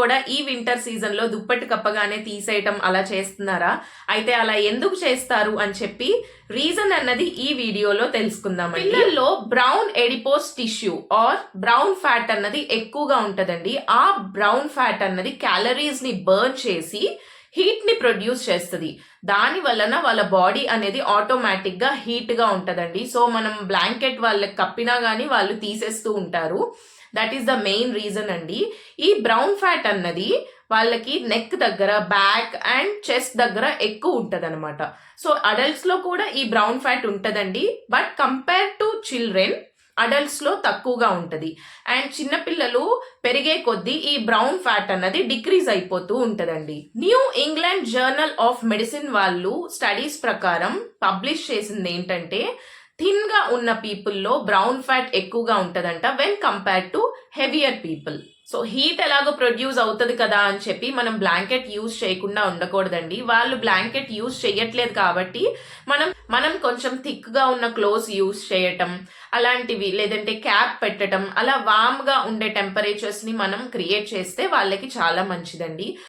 కూడా ఈ winter season లో దుప్పటి కప్పగానే తీసేయటం అలా చేస్తున్నారా? అయితే అలా ఎందుకు చేస్తారు అని చెప్పి రీజన్ అన్నది ఈ వీడియోలో తెలుసుకుందాం. పిల్లల్లో brown adipose tissue or brown fat అన్నది ఎక్కువగా ఉంటదండి. ఆ బ్రౌన్ ఫ్యాట్ అన్నది క్యాలరీస్ ని బర్న్ చేసి హీట్ ని ప్రొడ్యూస్ చేస్తుంది. దాని వలన వాళ్ళ బాడీ అనేది ఆటోమేటిక్ గా హీట్ గా ఉంటదండి. సో మనం బ్లాంకెట్ వాళ్ళకి కప్పినా గానీ వాళ్ళు తీసేస్తూ ఉంటారు. That is the main reason అండి. ఈ బ్రౌన్ ఫ్యాట్ అన్నది వాళ్ళకి నెక్ దగ్గర, బ్యాక్ అండ్ చెస్ట్ దగ్గర ఎక్కువ ఉంటది అనమాట. సో అడల్ట్స్ లో కూడా ఈ బ్రౌన్ ఫ్యాట్ ఉంటదండి. But compare to children adults లో తక్కువగా ఉంటది. అండ్ చిన్నపిల్లలు పెరిగే కొద్దీ ఈ బ్రౌన్ ఫ్యాట్ అన్నది డిక్రీజ్ అయిపోతూ ఉంటదండి. New England journal of medicine వాళ్ళు స్టడీస్ ప్రకారం పబ్లిష్ చేసింది ఏంటంటే థిన్ గా ఉన్న పీపుల్లో బ్రౌన్ ఫ్యాట్ ఎక్కువగా ఉంటదంట when compare to heavier people. So heat ఎలాగో ప్రొడ్యూస్ అవుతుంది కదా అని చెప్పి మనం బ్లాంకెట్ యూజ్ చేయకుండా ఉండకూడదండి. వాళ్ళు బ్లాంకెట్ యూజ్ చేయట్లేదు కాబట్టి మనం కొంచెం థిక్ గా ఉన్న క్లోత్స్ యూజ్ చేయటం అలాంటివి, లేదంటే క్యాప్ పెట్టడం, అలా వామ్ గా ఉండే టెంపరేచర్స్ ని మనం క్రియేట్ చేస్తే వాళ్ళకి చాలా మంచిదండి.